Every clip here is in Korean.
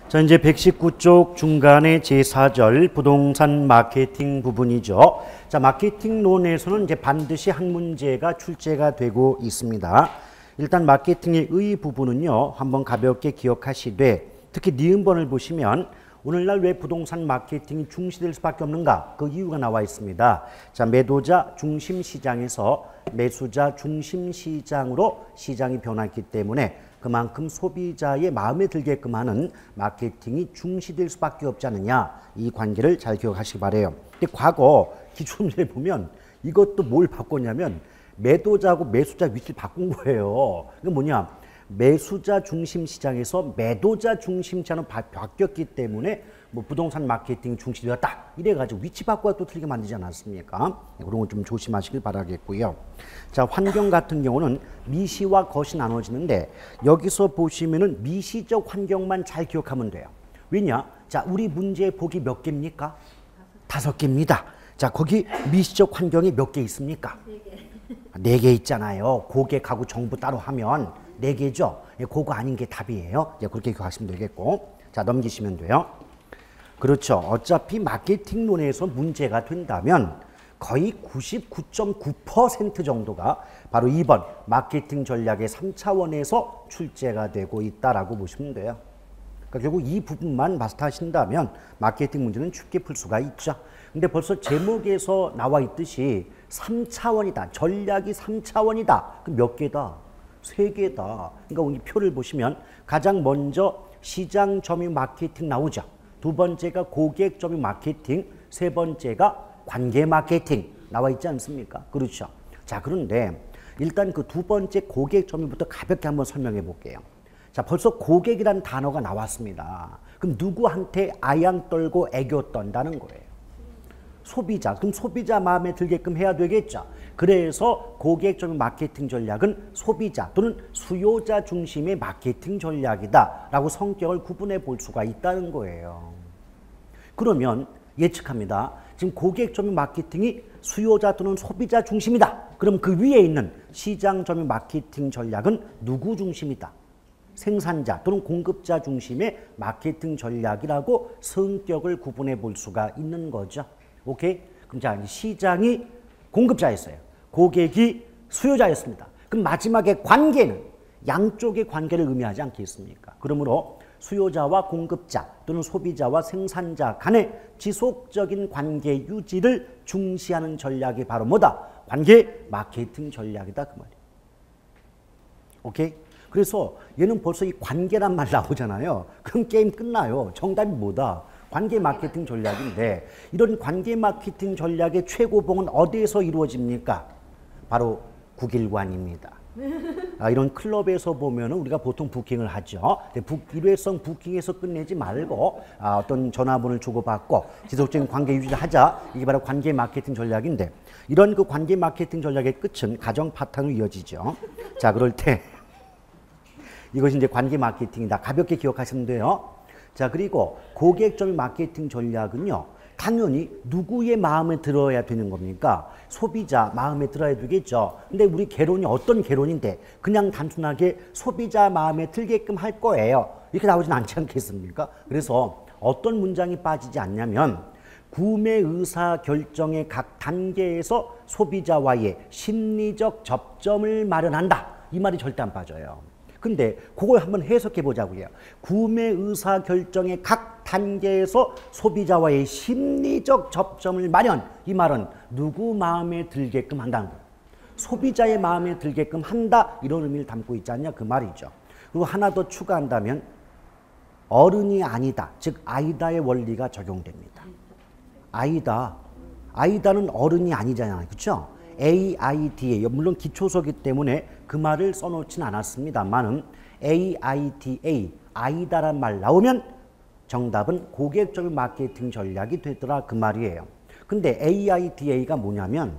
자, 이제 119쪽 중간에 제4절 부동산 마케팅 부분이죠. 자, 마케팅론에서는 이제 반드시 한 문제가 출제가 되고 있습니다. 일단 마케팅의 의 부분은요, 한번 가볍게 기억하시되, 특히 니은번을 보시면 오늘날 왜 부동산 마케팅이 중시될 수밖에 없는가? 그 이유가 나와 있습니다. 자, 매도자 중심 시장에서 매수자 중심 시장으로 시장이 변했기 때문에 그만큼 소비자의 마음에 들게끔 하는 마케팅이 중시될 수밖에 없지 않느냐, 이 관계를 잘 기억하시기 바래요. 근데 과거 기출문제 보면 이것도 뭘 바꿨냐면 매도자하고 매수자 위치를 바꾼 거예요. 이게 뭐냐, 매수자 중심 시장에서 매도자 중심 시장으로 바뀌었기 때문에 뭐 부동산 마케팅 중시되었다 이래가지고 위치 바꾸어 또 틀리게 만들지 않았습니까? 그런 거 좀 조심하시길 바라겠고요. 자, 환경 같은 경우는 미시와 것이 나눠지는데 여기서 보시면은 미시적 환경만 잘 기억하면 돼요. 왜냐? 자, 우리 문제 보기 몇 개입니까? 5개입니다. 자, 거기 미시적 환경이 몇 개 있습니까? 4개 있잖아요. 고객하고 정부 따로 하면 4개죠. 그거 아닌 게 답이에요. 그렇게 기억하시면 되겠고. 자, 넘기시면 돼요. 그렇죠. 어차피 마케팅론에서 문제가 된다면 거의 99.9% 정도가 바로 2번 마케팅 전략의 3차원에서 출제가 되고 있다라고 보시면 돼요. 그러니까 결국 이 부분만 마스터하신다면 마케팅 문제는 쉽게 풀 수가 있죠. 근데 벌써 제목에서 나와 있듯이 3차원이다. 전략이 3차원이다. 그럼 몇 개다? 3개다. 그러니까 여기 표를 보시면 가장 먼저 시장 점유 마케팅 나오죠. 두 번째가 고객 점유 마케팅, 세 번째가 관계 마케팅 나와 있지 않습니까? 그렇죠. 자, 그런데 일단 그 두 번째 고객 점유부터 가볍게 한번 설명해 볼게요. 자, 벌써 고객이라는 단어가 나왔습니다. 그럼 누구한테 아양 떨고 애교 떤다는 거예요? 소비자. 그럼 소비자 마음에 들게끔 해야 되겠죠. 그래서 고객 점유 마케팅 전략은 소비자 또는 수요자 중심의 마케팅 전략이다라고 성격을 구분해 볼 수가 있다는 거예요. 그러면 예측합니다. 지금 고객 점유 마케팅이 수요자 또는 소비자 중심이다. 그럼 그 위에 있는 시장 점유 마케팅 전략은 누구 중심이다? 생산자 또는 공급자 중심의 마케팅 전략이라고 성격을 구분해 볼 수가 있는 거죠. 오케이? 그럼 자, 시장이 공급자였어요. 고객이 수요자였습니다. 그럼 마지막에 관계는 양쪽의 관계를 의미하지 않겠습니까? 그러므로 수요자와 공급자 또는 소비자와 생산자 간의 지속적인 관계 유지를 중시하는 전략이 바로 뭐다? 관계 마케팅 전략이다, 그 말이에요. 오케이? 그래서 얘는 벌써 이 관계란 말 나오잖아요. 그럼 게임 끝나요. 정답이 뭐다? 관계 마케팅 전략인데 이런 관계 마케팅 전략의 최고봉은 어디에서 이루어집니까? 바로 국일관입니다. 이런 클럽에서 보면 우리가 보통 부킹을 하죠. 일회성 부킹에서 끝내지 말고 어떤 전화번호를 주고받고 지속적인 관계 유지를 하자. 이게 바로 관계 마케팅 전략인데 이런 그 관계 마케팅 전략의 끝은 가정 파탄으로 이어지죠. 자, 그럴 때 이것이 이제 관계 마케팅이다. 가볍게 기억하시면 돼요. 자, 그리고 고객 점유 마케팅 전략은요, 당연히 누구의 마음에 들어야 되는 겁니까? 소비자 마음에 들어야 되겠죠. 근데 우리 개론이 어떤 개론인데 그냥 단순하게 소비자 마음에 들게끔 할 거예요. 이렇게 나오진 않지 않겠습니까? 그래서 어떤 문장이 빠지지 않냐면 구매 의사 결정의 각 단계에서 소비자와의 심리적 접점을 마련한다. 이 말이 절대 안 빠져요. 근데 그걸 한번 해석해 보자고요. 구매 의사 결정의 각 단계에서 소비자와의 심리적 접점을 마련. 이 말은 누구 마음에 들게끔 한다는 거예요. 소비자의 마음에 들게끔 한다. 이런 의미를 담고 있지 않냐 그 말이죠. 그리고 하나 더 추가한다면 어른이 아니다. 즉 아이다의 원리가 적용됩니다. 아이다. 아이다는 어른이 아니잖아요. 그렇죠? AIDA, 물론 기초서기 때문에 그 말을 써놓진 않았습니다만은 AIDA, 아이다란 말 나오면 정답은 고객 점유 마케팅 전략이 되더라 그 말이에요. 근데 AIDA가 뭐냐면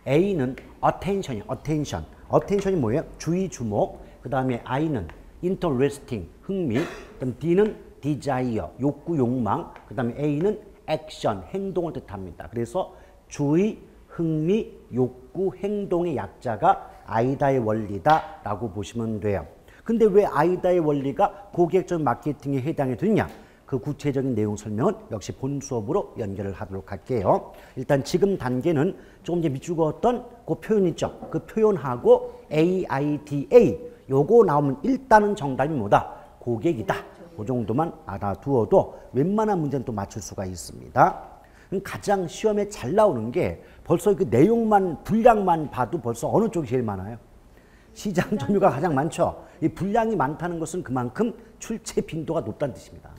A는 attention이에요. attention이 뭐예요? 주의, 주목. 그 다음에 I는 interesting, 흥미. 그다음 D는 desire, 욕구, 욕망. 그 다음에 A는 action, 행동을 뜻합니다. 그래서 주의, 흥미, 욕구, 행동의 약자가 아이다의 원리다라고 보시면 돼요. 근데 왜 아이다의 원리가 고객적 마케팅에 해당이 되느냐? 그 구체적인 내용 설명은 역시 본 수업으로 연결을 하도록 할게요. 일단 지금 단계는 조금 이제 밑줄그었던 그 표현 있죠? 그 표현하고 AIDA 요거 나오면 일단은 정답이 뭐다? 고객이다. 그 정도만 알아두어도 웬만한 문제는 또 맞출 수가 있습니다. 가장 시험에 잘 나오는 게 벌써 그 내용만 분량만 봐도 벌써 어느 쪽이 제일 많아요? 시장 점유가 가장 많죠. 이 분량이 많다는 것은 그만큼 출제 빈도가 높다는 뜻입니다.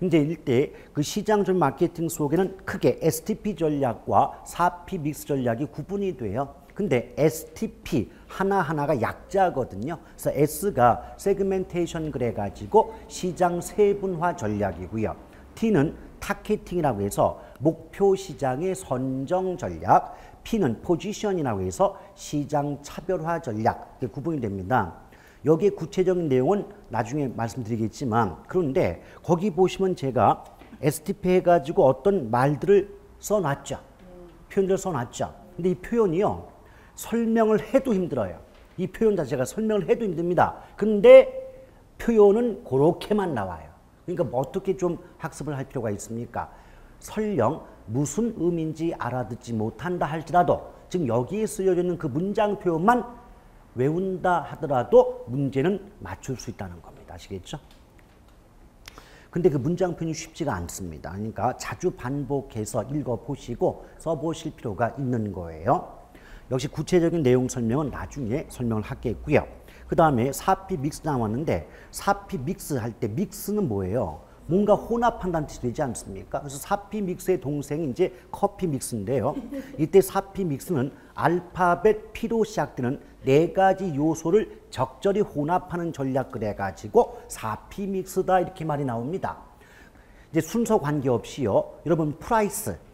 이제 이때 그 시장 점유 마케팅 속에는 크게 STP 전략과 4P 믹스 전략이 구분이 돼요. 근데 STP 하나하나가 약자거든요. 그래서 S가 세그멘테이션 그래가지고 시장 세분화 전략이고요. T는 타겟팅이라고 해서 목표 시장의 선정 전략, P는 포지션이라고 해서 시장 차별화 전략, 이렇게 구분이 됩니다. 여기에 구체적인 내용은 나중에 말씀드리겠지만, 그런데 거기 보시면 제가 STP 해가지고 어떤 말들을 써놨죠. 표현들을 써놨죠. 근데 이 표현이요, 설명을 해도 힘들어요. 이 표현 자체가 설명을 해도 힘듭니다. 근데 표현은 그렇게만 나와요. 그러니까 뭐 어떻게 좀 학습을 할 필요가 있습니까? 설령 무슨 의미인지 알아듣지 못한다 할지라도 지금 여기에 쓰여져 있는 그 문장 표현만 외운다 하더라도 문제는 맞출 수 있다는 겁니다. 아시겠죠? 근데 그 문장 표현이 쉽지가 않습니다. 그러니까 자주 반복해서 읽어보시고 써보실 필요가 있는 거예요. 역시 구체적인 내용 설명은 나중에 설명을 하겠고요. 그 다음에 4P 믹스 나왔는데 4P 믹스 할 때 믹스는 뭐예요? 뭔가 혼합한다는 뜻이 되지 않습니까? 그래서 4P 믹스의 동생이 이제 커피 믹스인데요. 이때 4P 믹스는 알파벳 P로 시작되는 4가지 요소를 적절히 혼합하는 전략 그래가지고 4P 믹스다 이렇게 말이 나옵니다. 이제 순서 관계없이요. 여러분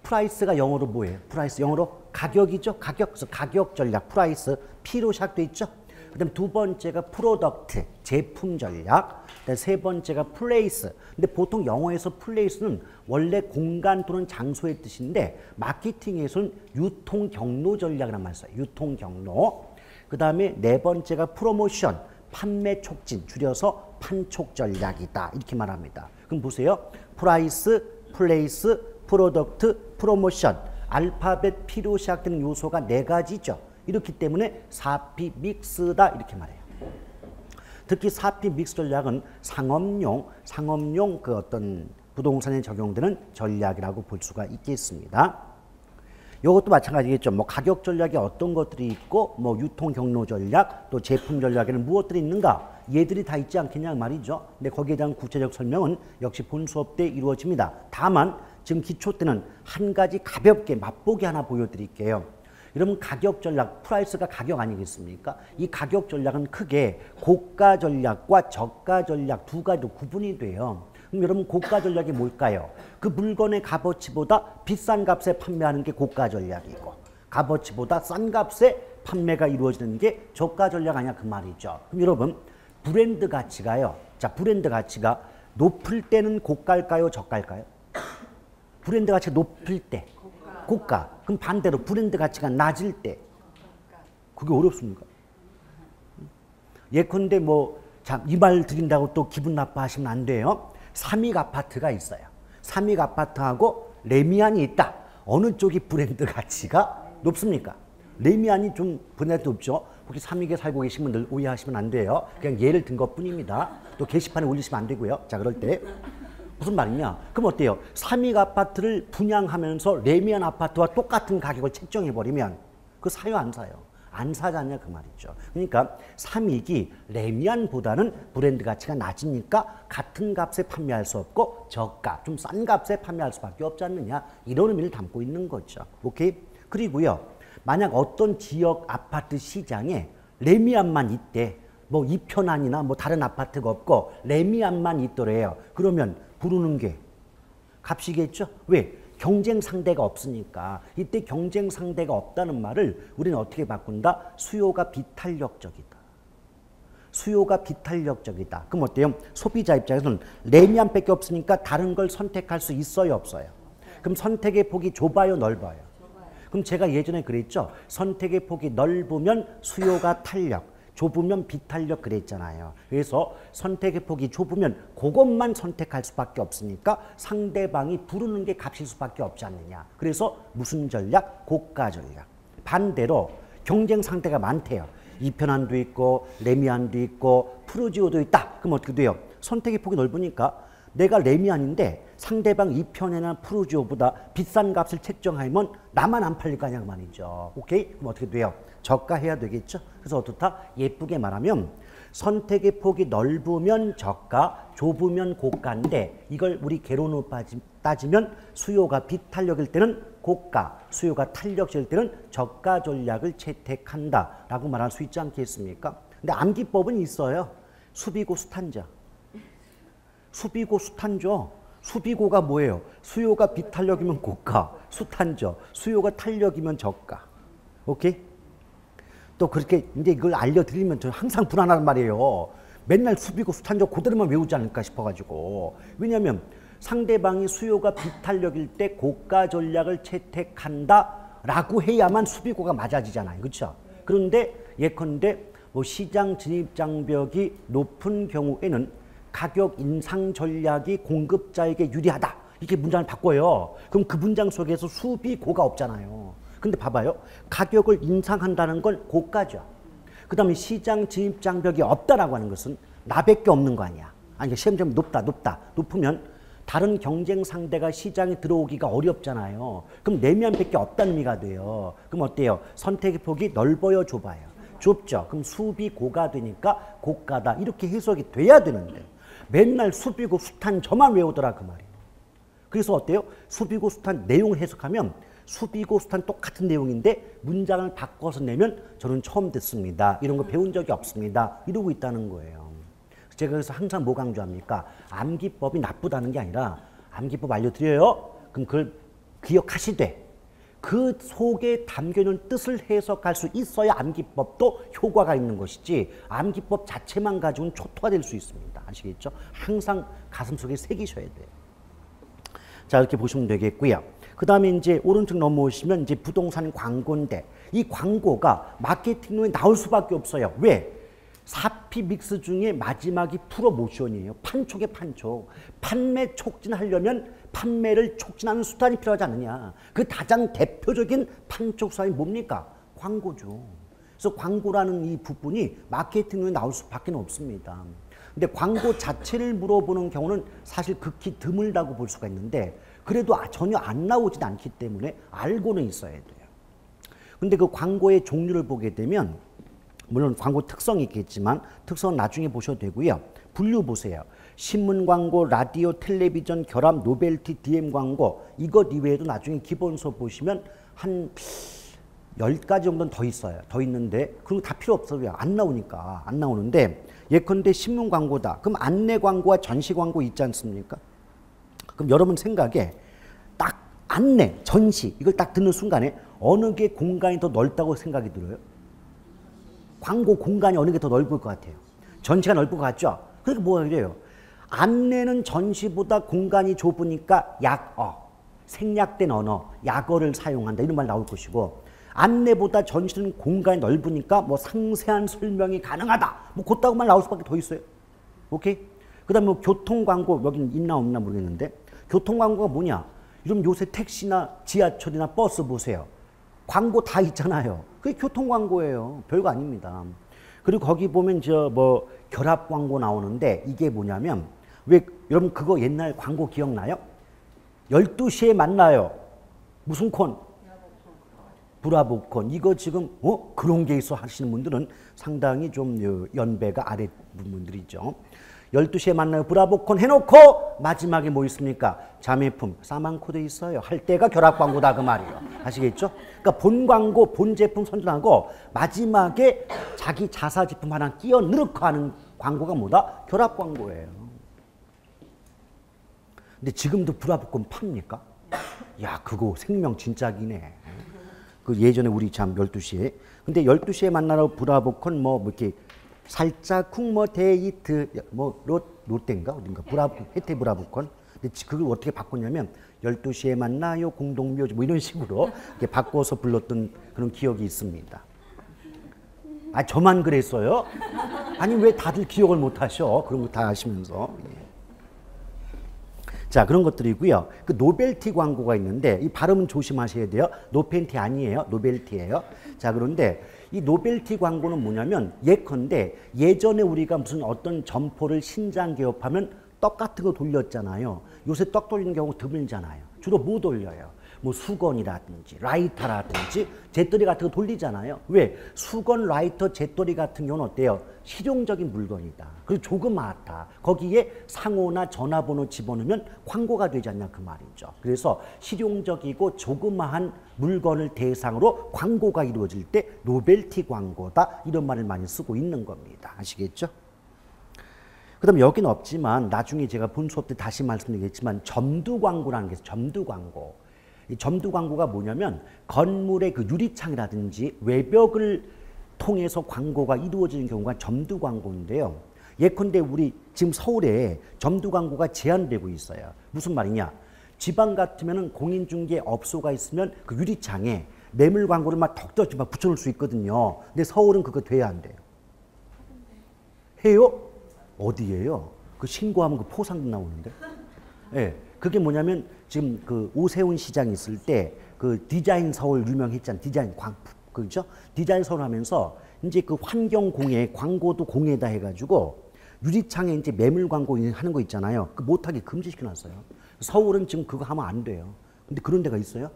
프라이스가 영어로 뭐예요? 프라이스 영어로 가격이죠. 가격. 그래서 가격 전략 프라이스 P로 시작돼 있죠. 그다음 두 번째가 프로덕트 제품 전략. 그다음 세 번째가 플레이스. 근데 보통 영어에서 플레이스는 원래 공간 또는 장소의 뜻인데 마케팅에서는 유통 경로 전략이라는 말을 써요. 유통 경로. 그다음에 네 번째가 프로모션 판매 촉진 줄여서 판촉 전략이다 이렇게 말합니다. 그럼 보세요. 프라이스, 플레이스, 프로덕트, 프로모션 알파벳 P로 시작되는 요소가 4가지죠. 이렇기 때문에 4P 믹스다 이렇게 말해요. 특히 4P 믹스 전략은 상업용 그 어떤 부동산에 적용되는 전략이라고 볼 수가 있겠습니다. 이것도 마찬가지겠죠. 뭐 가격 전략이 어떤 것들이 있고, 뭐 유통 경로 전략, 또 제품 전략에는 무엇들이 있는가? 얘들이 다 있지 않겠냐 말이죠. 근데 거기에 대한 구체적 설명은 역시 본 수업 때 이루어집니다. 다만 지금 기초 때는 한 가지 가볍게 맛보기 하나 보여드릴게요. 여러분 가격 전략, 프라이스가 가격 아니겠습니까? 이 가격 전략은 크게 고가 전략과 저가 전략 두 가지로 구분이 돼요. 그럼 여러분 고가 전략이 뭘까요? 그 물건의 값어치보다 비싼 값에 판매하는 게 고가 전략이고 값어치보다 싼 값에 판매가 이루어지는 게 저가 전략 아니야 그 말이죠. 그럼 여러분 브랜드 가치가요. 자, 브랜드 가치가 높을 때는 고가일까요? 저가일까요? 브랜드 가치가 높을 때 고가. 그럼 반대로 브랜드 가치가 낮을 때 그게 어렵습니까? 예컨대 뭐 이 말 드린다고 또 기분 나빠하시면 안 돼요. 삼익 아파트가 있어요. 삼익 아파트하고 레미안이 있다. 어느 쪽이 브랜드 가치가 높습니까? 레미안이 좀 브랜드 높죠. 혹시 삼익에 살고 계신 분들 오해하시면 안 돼요. 그냥 예를 든 것뿐입니다. 또 게시판에 올리시면 안 되고요. 자, 그럴 때 무슨 말이냐? 그럼 어때요? 삼익 아파트를 분양하면서 레미안 아파트와 똑같은 가격을 책정해버리면 그거 사요 안 사요? 안 사지 않냐 그 말이죠. 그러니까 삼익이 레미안보다는 브랜드 가치가 낮으니까 같은 값에 판매할 수 없고 저가, 좀 싼 값에 판매할 수밖에 없지 않느냐 이런 의미를 담고 있는 거죠. 오케이? 그리고요. 만약 어떤 지역 아파트 시장에 레미안만 있대. 뭐 이편안이나 뭐 다른 아파트가 없고 레미안만 있더래요. 그러면 부르는 게 값이겠죠? 왜? 경쟁 상대가 없으니까. 이때 경쟁 상대가 없다는 말을 우리는 어떻게 바꾼다? 수요가 비탄력적이다. 수요가 비탄력적이다. 그럼 어때요? 소비자 입장에서는 레미안밖에 없으니까 다른 걸 선택할 수 있어요, 없어요? 그럼 선택의 폭이 좁아요, 넓어요? 그럼 제가 예전에 그랬죠. 선택의 폭이 넓으면 수요가 탄력, 좁으면 비탄력 그랬잖아요. 그래서 선택의 폭이 좁으면 그것만 선택할 수밖에 없으니까 상대방이 부르는 게 값일 수밖에 없지 않느냐. 그래서 무슨 전략? 고가 전략. 반대로 경쟁 상대가 많대요. 이편안도 있고 레미안도 있고 프루지오도 있다. 그럼 어떻게 돼요? 선택의 폭이 넓으니까 내가 레미안인데 상대방 이편이나 프루지오보다 비싼 값을 책정하면 나만 안 팔릴 거 아니야 그 말이죠. 오케이? 그럼 어떻게 돼요? 저가해야 되겠죠. 그래서 어떻다? 예쁘게 말하면 선택의 폭이 넓으면 저가, 좁으면 고가인데 이걸 우리 개론으로 따지면 수요가 비탄력일 때는 고가, 수요가 탄력일 때는 저가 전략을 채택한다라고 말할 수 있지 않겠습니까? 근데 암기법은 있어요. 수비고 수탄자. 수비고 수탄죠. 수비고가 뭐예요? 수요가 비탄력이면 고가, 수탄죠. 수요가 탄력이면 저가. 오케이? 또 그렇게 이제 이걸 알려드리면 저는 항상 불안한 말이에요. 맨날 수비고 수탄죠 그대로만 외우지 않을까 싶어가지고. 왜냐하면 상대방이 수요가 비탄력일 때 고가 전략을 채택한다라고 해야만 수비고가 맞아지잖아요. 그렇죠? 그런데 예컨대 뭐 시장 진입 장벽이 높은 경우에는 가격 인상 전략이 공급자에게 유리하다. 이렇게 문장을 바꿔요. 그럼 그 문장 속에서 수비고가 없잖아요. 근데 봐봐요. 가격을 인상한다는 건 고가죠. 그 다음에 시장 진입 장벽이 없다라고 하는 것은 나밖에 없는 거 아니야. 아니, 시험점이 높으면 다른 경쟁 상대가 시장에 들어오기가 어렵잖아요. 그럼 내면밖에 없다는 의미가 돼요. 그럼 어때요? 선택의 폭이 넓어요, 좁아요? 좁죠. 그럼 수비고가 되니까 고가다. 이렇게 해석이 돼야 되는데 맨날 수비고 수탄 저만 외우더라 그 말이에요. 그래서 어때요? 수비고 수탄 내용을 해석하면 수비고 수탄 똑같은 내용인데 문장을 바꿔서 내면 저는 처음 듣습니다. 이런 거 배운 적이 없습니다. 이러고 있다는 거예요. 제가 그래서 항상 뭐 강조합니까? 암기법이 나쁘다는 게 아니라 암기법 알려드려요. 그럼 그걸 기억하시되 그 속에 담겨있는 뜻을 해석할 수 있어야 암기법도 효과가 있는 것이지 암기법 자체만 가지고는 초토화 될 수 있습니다. 아시겠죠? 항상 가슴속에 새기셔야 돼요. 자, 이렇게 보시면 되겠고요. 그 다음에 이제 오른쪽 넘어오시면 이제 부동산 광고인데 이 광고가 마케팅론에 나올 수밖에 없어요. 왜? 4P 믹스 중에 마지막이 프로모션이에요. 판촉의 판촉. 판매 촉진하려면 판매를 촉진하는 수단이 필요하지 않느냐. 그 가장 대표적인 판촉 수단이 뭡니까? 광고죠. 그래서 광고라는 이 부분이 마케팅론에 나올 수밖에 없습니다. 근데 광고 자체를 물어보는 경우는 사실 극히 드물다고 볼 수가 있는데 그래도 전혀 안 나오진 않기 때문에 알고는 있어야 돼요. 근데 그 광고의 종류를 보게 되면 물론 광고 특성이 있겠지만 특성은 나중에 보셔도 되고요. 분류 보세요. 신문 광고, 라디오, 텔레비전, 결합, 노벨티, DM 광고 이것 이외에도 나중에 기본서 보시면 한 10가지 정도는 더 있어요. 더 있는데 그리고 다 필요 없어요. 안 나오니까. 안 나오는데 예컨대 신문 광고다. 그럼 안내 광고와 전시 광고 있지 않습니까? 그럼 여러분 생각에 딱 안내, 전시 이걸 딱 듣는 순간에 어느 게 공간이 더 넓다고 생각이 들어요? 광고 공간이 어느 게 더 넓을 것 같아요? 전시가 넓을 것 같죠? 그러니까 뭐가 그래요? 안내는 전시보다 공간이 좁으니까 약어, 생략된 언어, 약어를 사용한다 이런 말 나올 것이고 안내보다 전시는 공간이 넓으니까 뭐 상세한 설명이 가능하다. 뭐 그따구 말 나올 수밖에 더 있어요. 오케이? 그 다음에 뭐 교통광고 여긴 있나 없나 모르겠는데 교통광고가 뭐냐? 이러면 요새 택시나 지하철이나 버스 보세요. 광고 다 있잖아요. 그게 교통광고예요. 별거 아닙니다. 그리고 거기 보면 저 뭐 결합 광고 나오는데 이게 뭐냐면 왜 여러분 그거 옛날 광고 기억나요? 12시에 만나요. 무슨 콘? 브라보콘. 이거 지금 그런 게 있어 하시는 분들은 상당히 좀 연배가 아래 분들이죠. 12시에 만나요. 브라보콘 해놓고 마지막에 뭐 있습니까? 자매품, 사망코드 있어요. 할 때가 결합 광고다 그 말이에요. 아시겠죠? 그러니까 본 광고, 본 제품 선전하고 마지막에 자기 자사 제품 하나 끼워 넣고 하는 광고가 뭐다? 결합 광고예요. 근데 지금도 브라보콘 팝니까? 야, 그거 생명 진짜기네. 그 예전에 우리 참 12시에. 근데 12시에 만나러 브라보콘 뭐 이렇게 살짝쿵 뭐 데이트 뭐 롯데인가 어딘가 혜태 브라보콘. 근데 그걸 어떻게 바꿨냐면 12시에 만나요 공동묘지 뭐 이런 식으로 이렇게 바꿔서 불렀던 그런 기억이 있습니다. 아, 저만 그랬어요? 아니, 왜 다들 기억을 못 하셔? 그런 거 다 아시면서. 예. 자, 그런 것들이고요. 그 노벨티 광고가 있는데 이 발음은 조심하셔야 돼요. 노펜티 아니에요. 노벨티예요. 자, 그런데 이 노벨티 광고는 뭐냐면 예컨대 예전에 우리가 무슨 어떤 점포를 신장 개업하면 떡 같은 거 돌렸잖아요. 요새 떡 돌리는 경우 드물잖아요. 주로 뭐 돌려요? 뭐 수건이라든지 라이터라든지 잿더리 같은 거 돌리잖아요. 왜? 수건, 라이터, 잿더리 같은 경우는 어때요? 실용적인 물건이다. 그리고 조그맣다. 거기에 상호나 전화번호 집어넣으면 광고가 되지 않냐 그 말이죠. 그래서 실용적이고 조그마한 물건을 대상으로 광고가 이루어질 때 노벨티 광고다. 이런 말을 많이 쓰고 있는 겁니다. 아시겠죠? 그 다음에 여기는 없지만 나중에 제가 본 수업 때 다시 말씀드리겠지만 점두 광고라는 게 있어요. 점두 광고. 이 점두 광고가 뭐냐면 건물의 그 유리창이라든지 외벽을 통해서 광고가 이루어지는 경우가 점두 광고인데요. 예컨대 우리 지금 서울에 점두 광고가 제한되고 있어요. 무슨 말이냐? 지방 같으면 공인중개업소가 있으면 그 유리창에 매물 광고를 막 덕덕지 막 붙여놓을 수 있거든요. 근데 서울은 그거 돼야 안 돼요. 해요? 어디예요? 그 신고하면 그 포상금 나오는데. 예. 네, 그게 뭐냐면 지금 그 오세훈 시장 있을 때 그 디자인 서울 유명했잖아요. 디자인 그죠? 디자인 서울 하면서 이제 그 환경 공예, 광고도 공예다 해가지고 유리창에 이제 매물 광고 하는 거 있잖아요. 그 못하게 금지시켜 놨어요. 서울은 지금 그거 하면 안 돼요. 근데 그런 데가 있어요?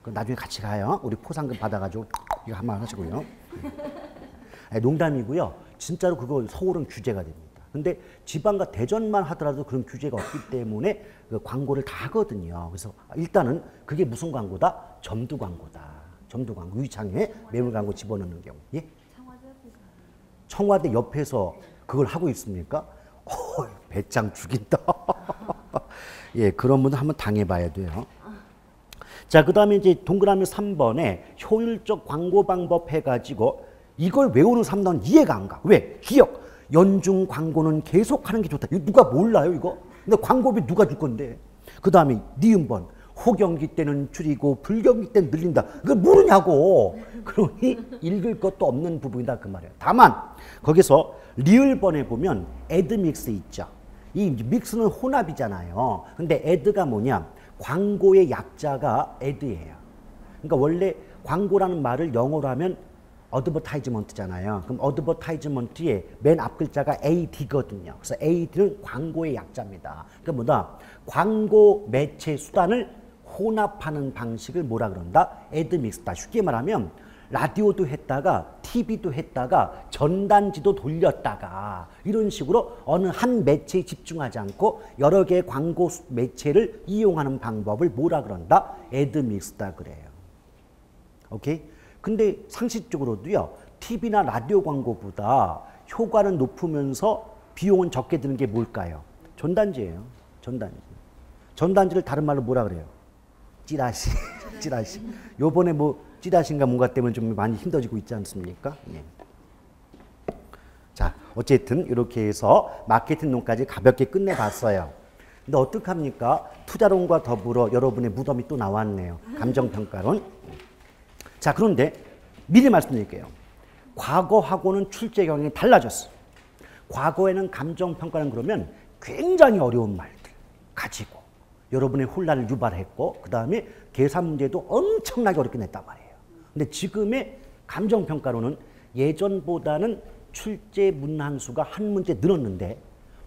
그 나중에 같이 가요. 우리 포상금 받아가지고 이거 한번 하시고요. 네, 농담이고요. 진짜로 그거 서울은 규제가 됩니다. 근데 지방과 대전만 하더라도 그런 규제가 없기 때문에 그 광고를 다 하거든요. 그래서 일단은 그게 무슨 광고다? 점두 광고다. 점두 광고. 유리창에 매물 광고 집어넣는 경우. 예? 청와대 옆에서 그걸 하고 있습니까? 배짱 죽인다. 예, 그런 분은 한번 당해봐야 돼요. 자, 그 다음에 이제 동그라미 3번에 효율적 광고 방법 해가지고 이걸 외우는 3단은 이해가 안 가. 왜? 기억. 연중 광고는 계속하는 게 좋다. 이거 누가 몰라요 이거? 근데 광고비 누가 줄 건데? 그 다음에 니은번 호경기 때는 줄이고 불경기 때는 늘린다. 그걸 모르냐고. 그러니 읽을 것도 없는 부분이다 그 말이에요. 다만 거기서 리을번에 보면 애드믹스 있죠. 이 믹스는 혼합이잖아요. 근데 애드가 뭐냐? 광고의 약자가 애드예요. 그러니까 원래 광고라는 말을 영어로 하면 어드버타이즈먼트잖아요. 그럼 어드버타이즈먼트의 맨 앞 글자가 AD거든요. 그래서 AD는 광고의 약자입니다. 그러니까 뭐다? 광고 매체 수단을 혼합하는 방식을 뭐라 그런다? 애드믹스다. 쉽게 말하면 라디오도 했다가 TV도 했다가 전단지도 돌렸다가 이런 식으로 어느 한 매체에 집중하지 않고 여러 개의 광고 매체를 이용하는 방법을 뭐라 그런다? 애드믹스다 그래요. 오케이? 근데 상식적으로도요. TV나 라디오 광고보다 효과는 높으면서 비용은 적게 드는 게 뭘까요? 전단지예요. 전단지. 전단지를 다른 말로 뭐라 그래요? 찌라시. 찌라시. 요번에 뭐 찌라시인가 뭔가 때문에 좀 많이 힘들어지고 있지 않습니까? 예. 자, 어쨌든 이렇게 해서 마케팅론까지 가볍게 끝내봤어요. 근데 어떡합니까? 투자론과 더불어 여러분의 무덤이 또 나왔네요. 감정평가론. 자, 그런데 미리 말씀드릴게요. 과거하고는 출제 경향이 달라졌어. 과거에는 감정평가는 그러면 굉장히 어려운 말들 가지고 여러분의 혼란을 유발했고 그 다음에 계산 문제도 엄청나게 어렵게 냈단 말이에요. 근데 지금의 감정평가로는 예전보다는 출제 문항수가 한 문제 늘었는데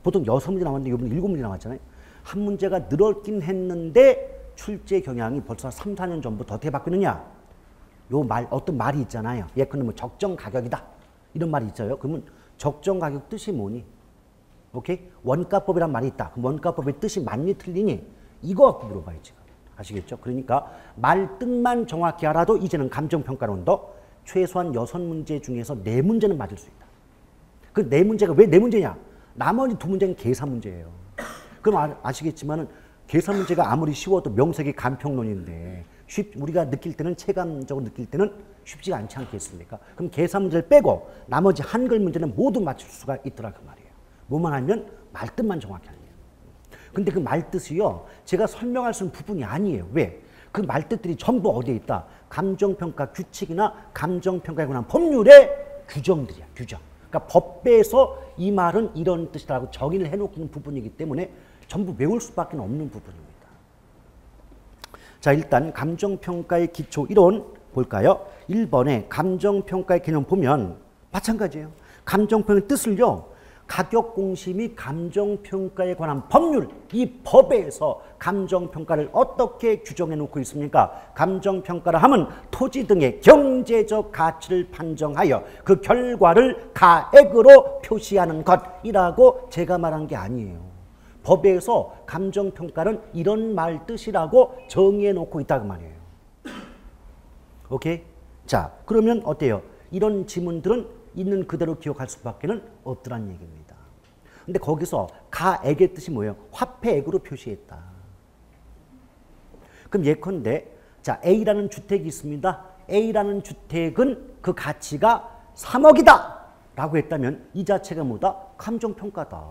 보통 6문제 나왔는데 이번에 7문제 나왔잖아요. 한 문제가 늘었긴 했는데 출제 경향이 벌써 3, 4년 전부터 어떻게 바뀌느냐? 요 말, 어떤 말이 있잖아요. 예컨대 뭐 적정 가격이다. 이런 말이 있어요. 그러면 적정 가격 뜻이 뭐니? 오케이? 원가법이란 말이 있다. 그럼 원가법의 뜻이 맞니 틀리니? 이거 갖고 물어봐요, 지금. 아시겠죠? 그러니까 말 뜻만 정확히 알아도 이제는 감정평가론도 최소한 6문제 중에서 4문제는 맞을 수 있다. 그 4문제가 왜 4문제냐? 나머지 2문제는 계산 문제예요. 그럼 아시겠지만은 계산 문제가 아무리 쉬워도 명색이 간평론인데 우리가 느낄 때는 체감적으로 느낄 때는 쉽지가 않지 않겠습니까? 그럼 계산 문제를 빼고 나머지 한글 문제는 모두 맞출 수가 있더라 그 말이에요. 뭐만 하면 말뜻만 정확히 하는 거예요. 근데 그 말뜻이요. 제가 설명할 수 있는 부분이 아니에요. 왜? 그 말뜻들이 전부 어디에 있다? 감정평가 규칙이나 감정평가에 관한 법률에 규정들이야, 규정. 그러니까 법에서 이 말은 이런 뜻이라고 정의를 해놓고 있는 부분이기 때문에 전부 외울 수밖에 없는 부분입니다. 자, 일단 감정평가의 기초 이론 볼까요? 1번에 감정평가의 개념 보면 마찬가지예요. 감정평가의 뜻을요. 가격공시 및 감정평가에 관한 법률, 이 법에서 감정평가를 어떻게 규정해 놓고 있습니까? 감정평가를 하면 토지 등의 경제적 가치를 판정하여 그 결과를 가액으로 표시하는 것이라고 제가 말한 게 아니에요. 법에서 감정평가는 이런 말 뜻이라고 정의해 놓고 있다고 말이에요. 오케이? 자, 그러면 어때요? 이런 지문들은 있는 그대로 기억할 수밖에 없더란 얘기입니다. 근데 거기서 가액의 뜻이 뭐예요? 화폐액으로 표시했다. 그럼 예컨대 자, A라는 주택이 있습니다. A라는 주택은 그 가치가 3억이다 라고 했다면 이 자체가 뭐다? 감정평가다.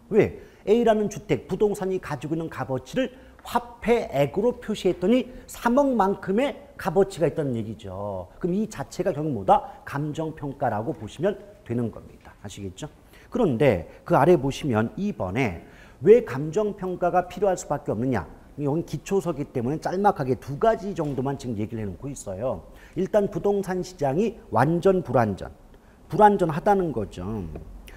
왜? A라는 주택, 부동산이 가지고 있는 값어치를 화폐액으로 표시했더니 3억만큼의 값어치가 있다는 얘기죠. 그럼 이 자체가 결국 뭐다? 감정평가라고 보시면 되는 겁니다. 아시겠죠? 그런데 그 아래 보시면 2번에 왜 감정평가가 필요할 수밖에 없느냐? 여기 기초서기 때문에 짤막하게 두 가지 정도만 지금 얘기를 해놓고 있어요. 일단 부동산 시장이 완전 불안전하다는 거죠.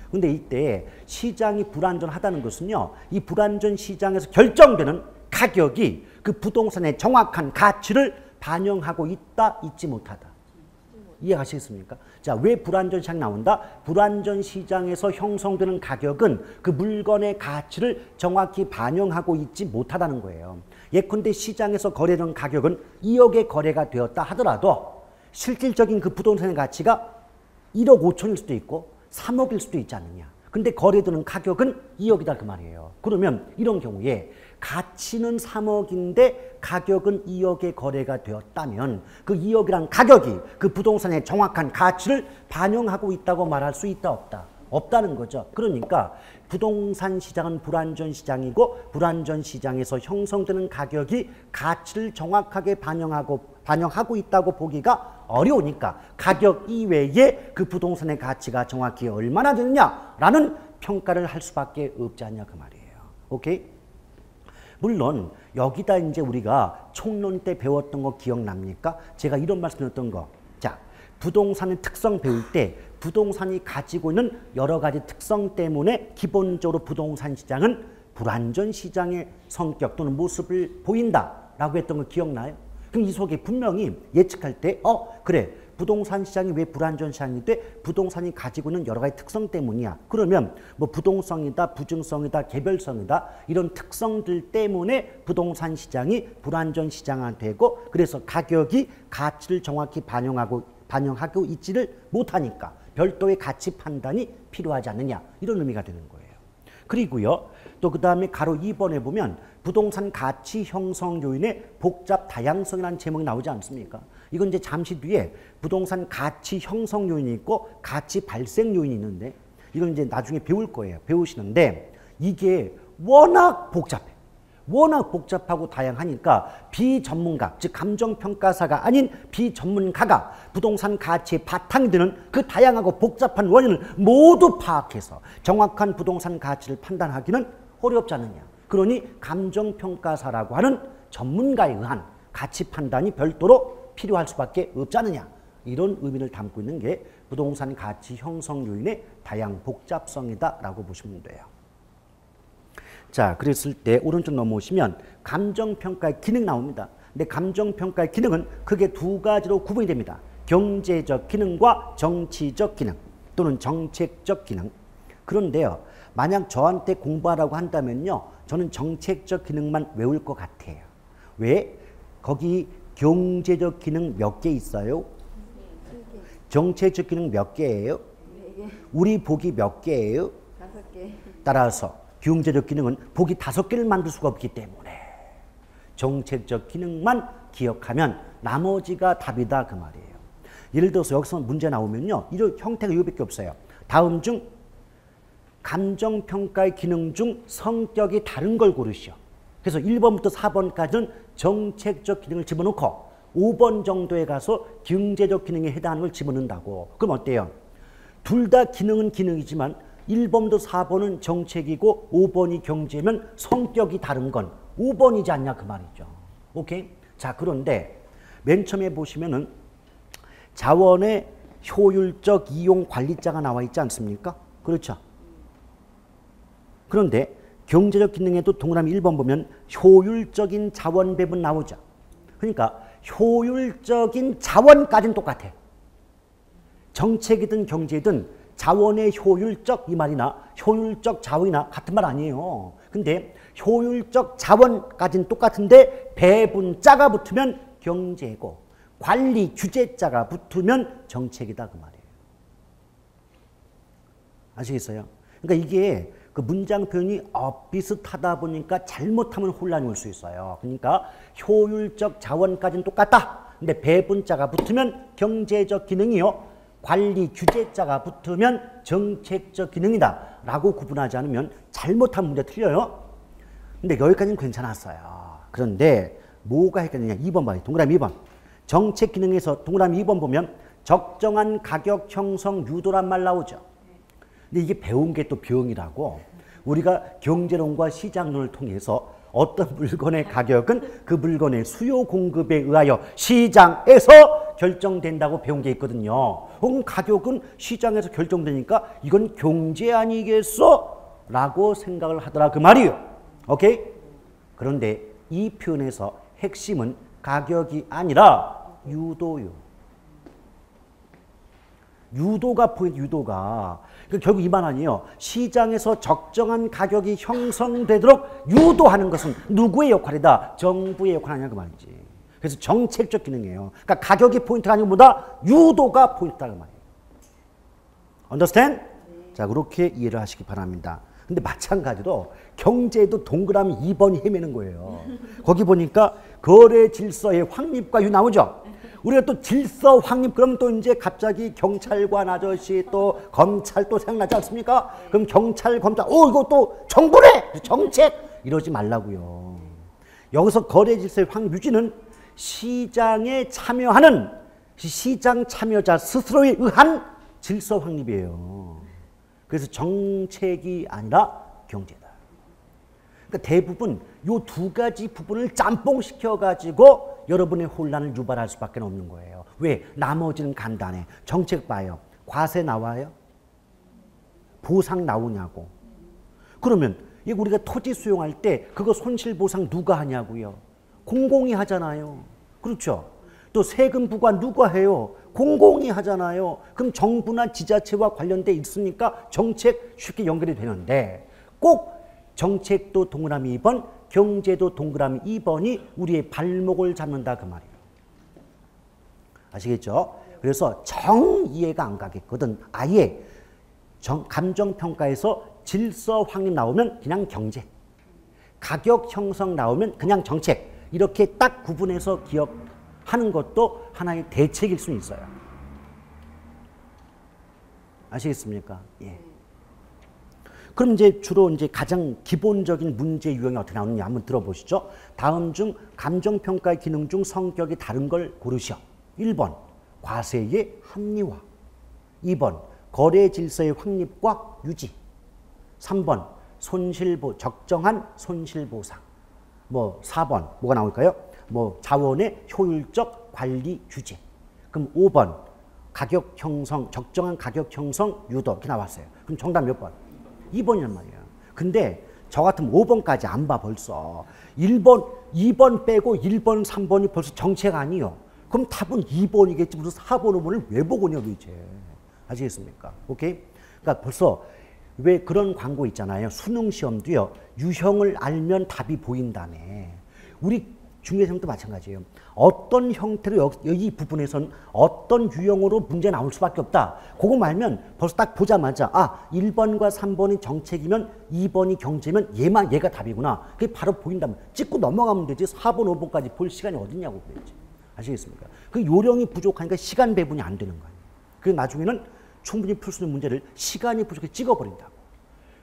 근데 이때 시장이 불안전하다는 것은요, 이 불안전 시장에서 결정되는 가격이 그 부동산의 정확한 가치를 반영하고 있다, 있지 못하다. 이해하시겠습니까? 자, 왜 불안전 시장이 나온다? 불안전 시장에서 형성되는 가격은 그 물건의 가치를 정확히 반영하고 있지 못하다는 거예요. 예컨대 시장에서 거래되는 가격은 2억의 거래가 되었다 하더라도 실질적인 그 부동산의 가치가 1억 5천일 수도 있고 3억일 수도 있지 않느냐. 근데 거래되는 가격은 2억이다 그 말이에요. 그러면 이런 경우에 가치는 3억인데 가격은 2억의 거래가 되었다면 그 2억이란 가격이 그 부동산의 정확한 가치를 반영하고 있다고 말할 수 있다 없다? 없다는 거죠. 그러니까 부동산 시장은 불안전 시장이고 불안전 시장에서 형성되는 가격이 가치를 정확하게 반영하고 있다고 보기가 어려우니까 가격 이외에 그 부동산의 가치가 정확히 얼마나 되느냐라는 평가를 할 수밖에 없지 않냐 그 말이에요. 오케이? 물론 여기다 이제 우리가 총론 때 배웠던 거 기억납니까? 제가 이런 말씀드렸던 거. 자, 부동산의 특성 배울 때 부동산이 가지고 있는 여러 가지 특성 때문에 기본적으로 부동산 시장은 불안전 시장의 성격 또는 모습을 보인다라고 했던 거 기억나요? 그럼 이 속에 분명히 예측할 때 그래, 부동산 시장이 왜 불안전 시장이 돼? 부동산이 가지고 있는 여러 가지 특성 때문이야. 그러면 뭐 부동성이다, 부증성이다, 개별성이다 이런 특성들 때문에 부동산 시장이 불안전 시장이 되고 그래서 가격이 가치를 정확히 반영하고 있지를 못하니까 별도의 가치 판단이 필요하지 않느냐 이런 의미가 되는 거예요. 그리고요 또 그 다음에 가로 2번에 보면 부동산 가치 형성 요인의 복잡 다양성이라는 제목이 나오지 않습니까? 이건 이제 잠시 뒤에 부동산 가치 형성 요인이 있고 가치 발생 요인이 있는데 이건 이제 나중에 배울 거예요. 배우시는데 이게 워낙 복잡해. 워낙 복잡하고 다양하니까 비전문가, 즉 감정평가사가 아닌 비전문가가 부동산 가치의 바탕이 되는 그 다양하고 복잡한 원인을 모두 파악해서 정확한 부동산 가치를 판단하기는 어렵지 않느냐. 그러니 감정평가사라고 하는 전문가에 의한 가치 판단이 별도로 필요할 수밖에 없지 않느냐. 이런 의미를 담고 있는 게 부동산 가치 형성 요인의 다양 복잡성이다라고 보시면 돼요. 자, 그랬을 때 오른쪽 넘어오시면 감정평가의 기능 나옵니다. 근데 감정평가의 기능은 크게 두 가지로 구분이 됩니다. 경제적 기능과 정치적 기능 또는 정책적 기능. 그런데요, 만약 저한테 공부하라고 한다면요, 저는 정책적 기능만 외울 것 같아요. 왜? 거기 경제적 기능 몇 개 있어요? 정책적 기능 몇 개예요? 우리 복이 몇 개예요? 5개. 따라서 경제적 기능은 복이 5개를 만들 수가 없기 때문에 정책적 기능만 기억하면 나머지가 답이다 그 말이에요. 예를 들어서 여기서 문제 나오면요, 이런 형태가 이거밖에 없어요. 다음 중 감정평가의 기능 중 성격이 다른 걸 고르시오. 그래서 1번부터 4번까지는 정책적 기능을 집어넣고 5번 정도에 가서 경제적 기능에 해당하는 걸 집어넣는다고. 그럼 어때요? 둘 다 기능은 기능이지만 1번도 4번은 정책이고 5번이 경제면 성격이 다른 건 5번이지 않냐 그 말이죠. 오케이? 자, 그런데 맨 처음에 보시면은 자원의 효율적 이용 관리자가 나와 있지 않습니까? 그렇죠? 그런데 경제적 기능에도 동그라미 1번 보면 효율적인 자원 배분 나오죠. 그러니까 효율적인 자원까지는 똑같아. 정책이든 경제든 자원의 효율적 이 말이나 효율적 자원이나 같은 말 아니에요. 근데 효율적 자원까지는 똑같은데 배분자가 붙으면 경제고 관리 규제자가 붙으면 정책이다 그 말이에요. 아시겠어요? 그러니까 이게 그 문장 표현이 비슷하다 보니까 잘못하면 혼란이 올 수 있어요. 그러니까 효율적 자원까지는 똑같다. 근데 배분자가 붙으면 경제적 기능이요. 관리 규제자가 붙으면 정책적 기능이다. 라고 구분하지 않으면 잘못한 문제 틀려요. 근데 여기까지는 괜찮았어요. 그런데 뭐가 헷갈리냐. 2번 봐요. 동그라미 2번. 정책 기능에서 동그라미 2번 보면 적정한 가격 형성 유도란 말 나오죠. 근데 이게 배운 게 또 병이라고 우리가 경제론과 시장론을 통해서 어떤 물건의 가격은 그 물건의 수요 공급에 의하여 시장에서 결정된다고 배운 게 있거든요. 그럼 가격은 시장에서 결정되니까 이건 경제 아니겠어? 라고 생각을 하더라 그 말이에요. 오케이? 그런데 이 표현에서 핵심은 가격이 아니라 유도요. 유도가 포인트, 유도가. 그러니까 결국 이 말 아니에요. 시장에서 적정한 가격이 형성되도록 유도하는 것은 누구의 역할이다? 정부의 역할 아니야 그 말이지. 그래서 정책적 기능이에요. 그러니까 가격이 포인트가 아니고 뭐다? 유도가 포인트다 그 말이에요. Understand? 자, 그렇게 이해를 하시기 바랍니다. 근데 마찬가지로 경제도 동그라미 2번이 헤매는 거예요. 거기 보니까 거래 질서의 확립과 유 나오죠. 우리가 또 질서 확립 그럼 또 이제 갑자기 경찰관 아저씨 또 검찰 또 생각나지 않습니까? 그럼 경찰 검찰 이거 또 정부래 정책 이러지 말라고요. 여기서 거래 질서의 확립 유지는 시장에 참여하는 시장 참여자 스스로에 의한 질서 확립이에요. 그래서 정책이 아니라 경제다. 그러니까 대부분 이 두 가지 부분을 짬뽕시켜 가지고 여러분의 혼란을 유발할 수밖에 없는 거예요. 왜? 나머지는 간단해. 정책 봐요. 과세 나와요? 보상 나오냐고. 그러면 우리가 토지 수용할 때 그거 손실보상 누가 하냐고요? 공공이 하잖아요. 그렇죠? 또 세금 부과 누가 해요? 공공이 하잖아요. 그럼 정부나 지자체와 관련돼 있으니까 정책 쉽게 연결이 되는데 꼭 정책도 동그라미 2번, 경제도 동그라미 2번이 우리의 발목을 잡는다 그 말이에요. 아시겠죠? 그래서 정 이해가 안 가겠거든. 아예 감정평가에서 질서 확립 나오면 그냥 경제, 가격 형성 나오면 그냥 정책 이렇게 딱 구분해서 기억하는 것도 하나의 대책일 수 있어요. 아시겠습니까? 예. 그럼 이제 주로 이제 가장 기본적인 문제 유형이 어떻게 나오느냐 한번 들어보시죠. 다음 중 감정평가의 기능 중 성격이 다른 걸 고르시오. 1번 과세의 합리화, 2번 거래 질서의 확립과 유지, 3번 적정한 손실보상, 4번 뭐가 나올까요? 자원의 효율적 관리 규제. 그럼 5번 가격 형성, 적정한 가격 형성 유도 이렇게 나왔어요. 그럼 정답 몇 번? 2번이란 말이에요. 근데 저 같으면 5번까지 안 봐 벌써. 1번, 2번 빼고 1번, 3번이 벌써 정책 아니요. 그럼 답은 2번이겠지. 무슨 4번, 5번을 왜 보고냐 도대체. 아시겠습니까? 오케이? 그러니까 벌써 왜 그런 광고 있잖아요. 수능 시험도요. 유형을 알면 답이 보인다며. 우리 중개시험도 마찬가지예요. 어떤 형태로 이 부분에선 어떤 유형으로 문제 나올 수밖에 없다. 그거 말면 벌써 딱 보자마자 1번과 3번이 정책이면 2번이 경제면 얘가 답이구나. 그게 바로 보인다면 찍고 넘어가면 되지. 4번, 5번까지 볼 시간이 어딨냐고 그랬지. 아시겠습니까? 그 요령이 부족하니까 시간 배분이 안 되는 거예요. 그래서 나중에는 충분히 풀 수 있는 문제를 시간이 부족해 찍어버린다고.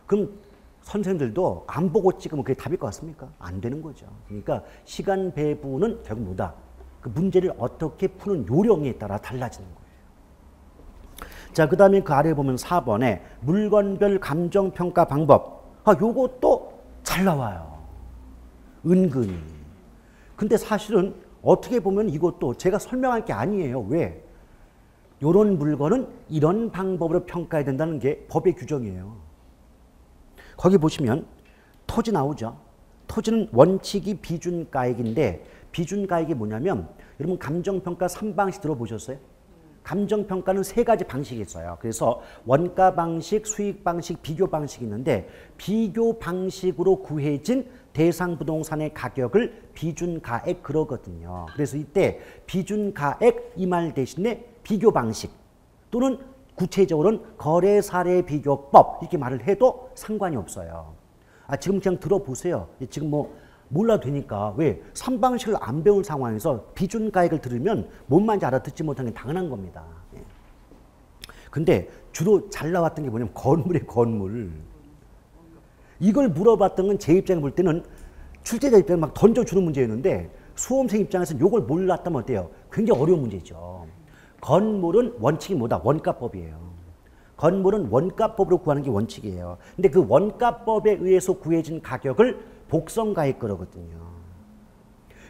그럼 선생님들도 안 보고 찍으면 그게 답일 것 같습니까? 안 되는 거죠. 그러니까 시간 배분은 결국 뭐다? 그 문제를 어떻게 푸는 요령에 따라 달라지는 거예요. 자, 그 다음에 그 아래 보면 4번에 물건별 감정평가 방법. 요것도 잘 나와요. 은근히. 근데 사실은 어떻게 보면 이것도 제가 설명할 게 아니에요. 왜? 요런 물건은 이런 방법으로 평가해야 된다는 게 법의 규정이에요. 거기 보시면 토지 나오죠. 토지는 원칙이 비준가액인데 비준가액이 뭐냐면 여러분 감정평가 3방식 들어보셨어요? 감정평가는 3가지 방식이 있어요. 그래서 원가 방식, 수익 방식, 비교 방식이 있는데 비교 방식으로 구해진 대상 부동산의 가격을 비준가액 그러거든요. 그래서 이때 비준가액 이 말 대신에 비교 방식 또는 구체적으로는 거래 사례 비교법 이렇게 말을 해도 상관이 없어요. 지금 그냥 들어보세요. 지금 뭐 몰라도 되니까. 왜? 3방식을 안 배운 상황에서 비준가액을 들으면 뭔 말인지 알아듣지 못하는 게 당연한 겁니다. 근데 주로 잘 나왔던 게 뭐냐면 건물이에요. 건물. 이걸 물어봤던 건 제 입장에 볼 때는 출제자 입장에 막 던져주는 문제였는데 수험생 입장에서는 이걸 몰랐다면 어때요? 굉장히 어려운 문제죠. 건물은 원칙이 뭐다? 원가법이에요. 건물은 원가법으로 구하는 게 원칙이에요. 근데 그 원가법에 의해서 구해진 가격을 복성가액 그러거든요.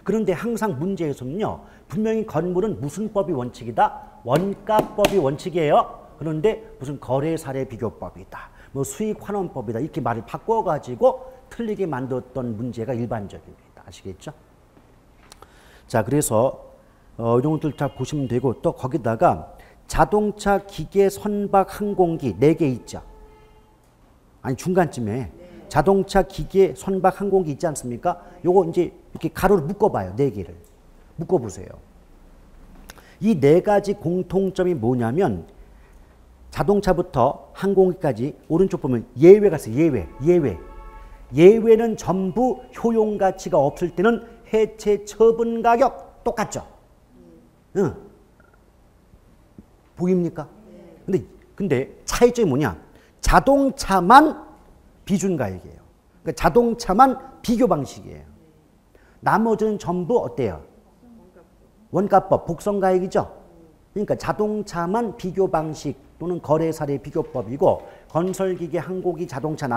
그런데 항상 문제에서는요. 분명히 건물은 무슨 법이 원칙이다? 원가법이 원칙이에요. 그런데 무슨 거래 사례 비교법이다. 뭐 수익 환원법이다. 이렇게 말을 바꿔가지고 틀리게 만들었던 문제가 일반적입니다. 아시겠죠? 자, 그래서 이 정도들 다 보시면 되고 또 거기다가 자동차, 기계, 선박, 항공기 4개 있죠. 아니 중간쯤에 자동차, 기계, 선박, 항공기 있지 않습니까? 요거 이제 이렇게 가로로 묶어봐요. 4개를. 묶어보세요. 이 4가지 공통점이 뭐냐면 자동차부터 항공기까지 오른쪽 보면 예외가 있어요. 예외는 전부 효용가치가 없을 때는 해체 처분 가격 똑같죠. 응. 보입니까? 근데 차이점이 뭐냐? 자동차만 비준가액이에요. 그러니까 자동차만 비교 방식이에요. 나머지는 전부 어때요? 원가법, 복성가액이죠. 그러니까 자동차만 비교 방식 또는 거래 사례 비교법이고 건설기계, 항공기, 자동차,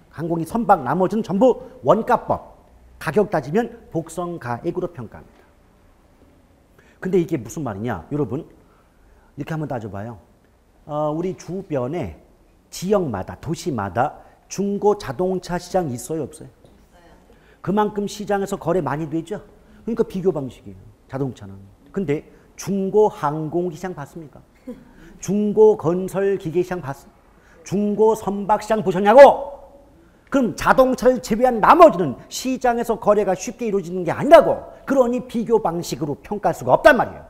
항공기, 선박 나머지는 전부 원가법. 가격 따지면 복성가액으로 평가합니다. 근데 이게 무슨 말이냐? 여러분 이렇게 한번 따져봐요. 우리 주변에 지역마다 도시마다 중고 자동차 시장 있어요, 없어요? 그만큼 시장에서 거래 많이 되죠. 그러니까 비교 방식이에요. 자동차는. 근데 중고 항공기 시장 봤습니까? 중고 건설 기계 시장 봤어요? 중고 선박 시장 보셨냐고? 그럼 자동차를 제외한 나머지는 시장에서 거래가 쉽게 이루어지는 게 아니라고. 그러니 비교 방식으로 평가할 수가 없단 말이에요.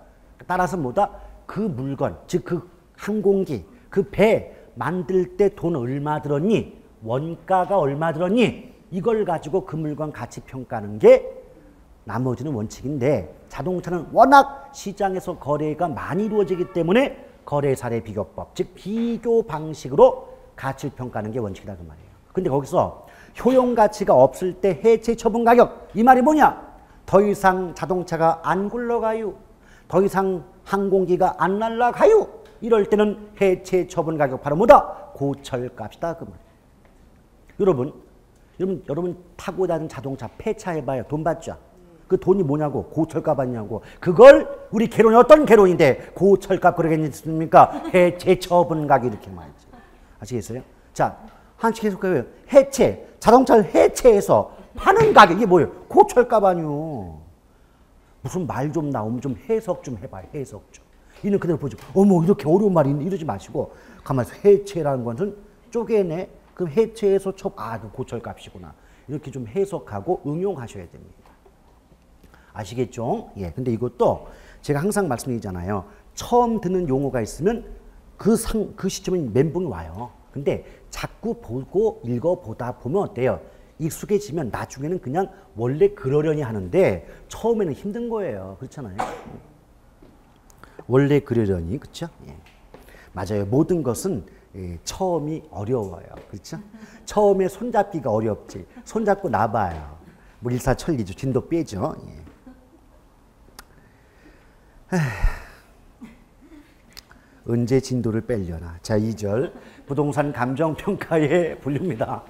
따라서 뭐다? 그 물건, 즉 그 항공기, 그 배 만들 때 돈 얼마 들었니? 원가가 얼마 들었니? 이걸 가지고 그 물건 가치 평가하는 게 나머지는 원칙인데 자동차는 워낙 시장에서 거래가 많이 이루어지기 때문에 거래 사례 비교법, 즉 비교 방식으로 가치를 평가하는 게 원칙이다 그 말이에요. 근데 거기서 효용 가치가 없을 때 해체 처분 가격, 이 말이 뭐냐? 더 이상 자동차가 안 굴러가요. 더 이상 항공기가 안 날아가요. 이럴 때는 해체 처분 가격 바로 뭐다? 고철값이다 그 말이에요. 여러분 타고 다니는 자동차 폐차해봐요. 돈 받죠? 그 돈이 뭐냐고? 고철값 아니냐고. 그걸 우리 개론이 어떤 개론인데 고철값 그러겠습니까? 해체 처분 가격 이렇게 말이지. 아시겠어요? 자, 한식 계속해요. 해체, 자동차를 해체해서 파는 가격 이게 뭐예요? 고철값 아니요. 무슨 말 좀 나오면 좀 해석 좀 해봐요. 해석 좀. 이는 그대로 보죠. 어머 이렇게 어려운 말이 이러지 마시고 가만히 있어. 해체라는 것은 쪼개내. 그럼 해체해서 그 고철값이구나. 이렇게 좀 해석하고 응용하셔야 됩니다. 아시겠죠? 예. 근데 이것도 제가 항상 말씀드리잖아요. 처음 듣는 용어가 있으면 그 시점에 멘붕이 와요. 근데 자꾸 보고 읽어보다 보면 어때요? 익숙해지면 나중에는 그냥 원래 그러려니 하는데 처음에는 힘든 거예요. 그렇잖아요. 원래 그러려니, 그렇죠? 예. 맞아요. 모든 것은 처음이 어려워요. 그렇죠? 처음에 손잡기가 어렵지. 손잡고 나봐요. 뭐 일사천리죠. 진도 빼죠. 예. 언제 진도를 빼려나. 자, 2절. 부동산 감정평가의 분류입니다.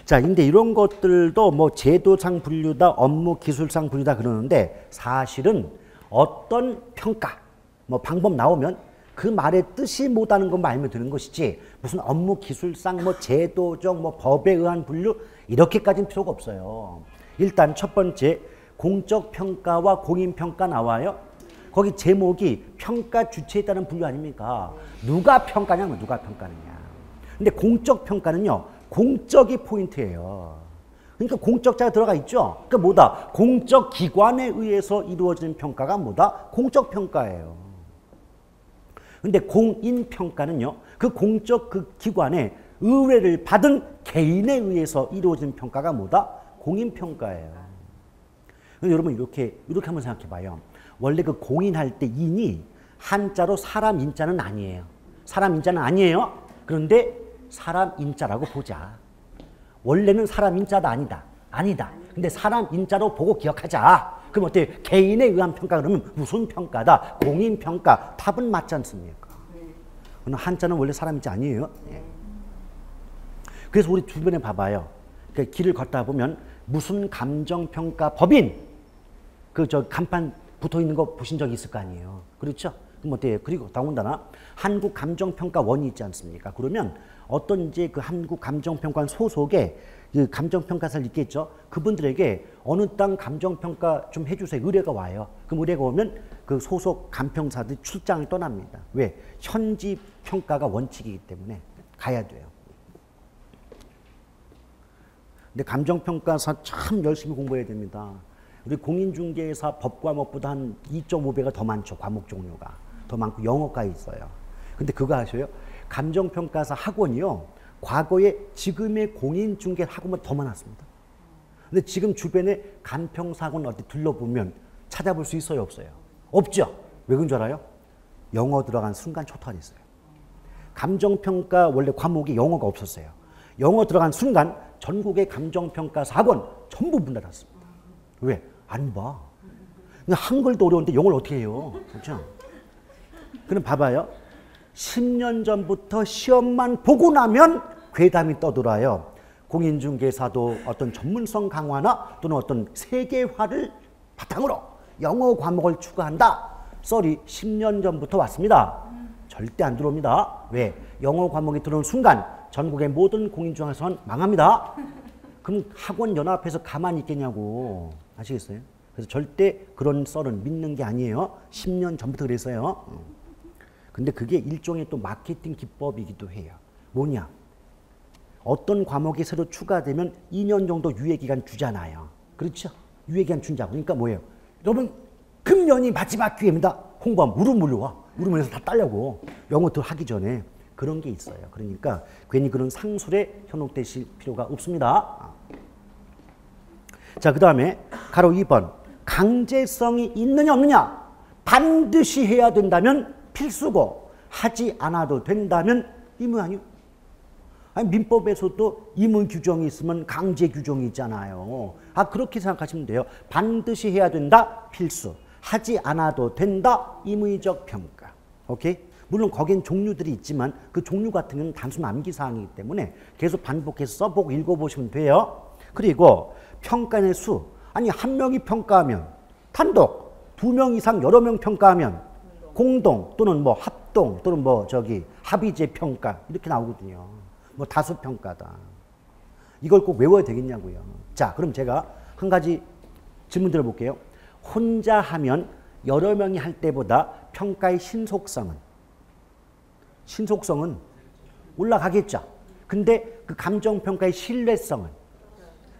자, 근데 이런 것들도 뭐 제도상 분류다, 업무 기술상 분류다 그러는데 사실은 어떤 평가, 뭐 방법 나오면 그 말의 뜻이 뭐다는 것만 알면 되는 것이지 무슨 업무 기술상 뭐 제도적 뭐 법에 의한 분류 이렇게까지는 필요가 없어요. 일단 첫 번째 공적 평가와 공인 평가 나와요. 거기 제목이 평가 주체에 따른 분류 아닙니까? 누가 평가냐면 누가 평가느냐. 근데 공적 평가는요. 공적이 포인트예요. 그러니까 공적자가 들어가 있죠. 그러니까 뭐다? 공적 기관에 의해서 이루어지는 평가가 뭐다? 공적 평가예요. 근데 공인 평가는요. 그 공적 그 기관에 의뢰를 받은 개인에 의해서 이루어지는 평가가 뭐다? 공인 평가예요. 여러분 이렇게 한번 생각해 봐요. 원래 그 공인할 때 인이 한자로 사람 인자는 아니에요. 사람 인자는 아니에요. 그런데 사람 인자라고 보자. 원래는 사람 인자다 아니다. 근데 사람 인자로 보고 기억하자. 그럼 어때요? 개인에 의한 평가 그러면 무슨 평가다? 공인 평가. 답은 맞지 않습니까? 한자는 원래 사람 인자 아니에요. 그래서 우리 주변에 봐봐요. 그러니까 길을 걷다 보면 무슨 감정평가 법인 그 저 간판 붙어 있는 거 보신 적 있을 거 아니에요. 그렇죠? 그럼 어때요? 그리고 더군다나 한국 감정평가원이 있지 않습니까? 그러면 어떤 이제 그 한국 감정평가원 소속에 그 감정평가사를 있겠죠. 그분들에게 어느 땅 감정평가 좀 해주세요. 의뢰가 와요. 그럼 의뢰가 오면 그 소속 감평사들이 출장을 떠납니다. 왜? 현지 평가가 원칙이기 때문에 가야 돼요. 근데 감정평가사 참 열심히 공부해야 됩니다. 우리 공인중개사 법과목보다 한 2.5배가 더 많죠. 과목 종류가. 더 많고 영어까지 있어요. 근데 그거 아셔요? 감정평가사 학원이요. 과거에 지금의 공인중개 학원보다 더 많았습니다. 근데 지금 주변에 간평사 학원 어디 둘러보면 찾아볼 수 있어요? 없어요? 없죠? 왜 그런 줄 알아요? 영어 들어간 순간 초토화됐어요. 감정평가 원래 과목이 영어가 없었어요. 영어 들어간 순간 전국의 감정평가사 학원 전부 문 닫았습니다. 왜? 안 봐. 한글도 어려운데 영어를 어떻게 해요? 그렇죠? 그럼 봐봐요. 10년 전부터 시험만 보고 나면 괴담이 떠돌아요. 공인중개사도 어떤 전문성 강화나 또는 어떤 세계화를 바탕으로 영어 과목을 추가한다. 썰이 10년 전부터 왔습니다. 절대 안 들어옵니다. 왜? 영어 과목이 들어오는 순간 전국의 모든 공인중개사는 망합니다. 그럼 학원 연합해서 가만히 있겠냐고. 아시겠어요? 그래서 절대 그런 썰은 믿는 게 아니에요. 10년 전부터 그랬어요. 근데 그게 일종의 또 마케팅 기법이기도 해요. 뭐냐? 어떤 과목이 새로 추가되면 2년 정도 유예기간 주잖아요. 그렇죠? 유예기간 준다고. 그러니까 뭐예요? 여러분, 금년이 마지막 기회입니다. 홍보하면 울음 몰려와. 울으면서 다 따려고. 영어 더 하기 전에. 그런 게 있어요. 그러니까 괜히 그런 상술에 현혹되실 필요가 없습니다. 자, 그 다음에 가로 2번. 강제성이 있느냐 없느냐. 반드시 해야 된다면 필수고 하지 않아도 된다면 의무 아니요? 아니, 민법에서도 의무 규정이 있으면 강제 규정이 있잖아요. 그렇게 생각하시면 돼요. 반드시 해야 된다. 필수. 하지 않아도 된다. 의무적 평가. 오케이? 물론 거긴 종류들이 있지만 그 종류 같은 건 단순 암기사항이기 때문에 계속 반복해서 써보고 읽어보시면 돼요. 그리고 평가의 수. 아니, 한 명이 평가하면 단독, 2명 이상 여러 명 평가하면 공동 또는 뭐 합동 또는 뭐 저기 합의제 평가 이렇게 나오거든요. 뭐 다수 평가다. 이걸 꼭 외워야 되겠냐고요. 자, 그럼 제가 한 가지 질문 드려볼게요. 혼자 하면 여러 명이 할 때보다 평가의 신속성은 올라가겠죠. 근데 그 감정평가의 신뢰성은,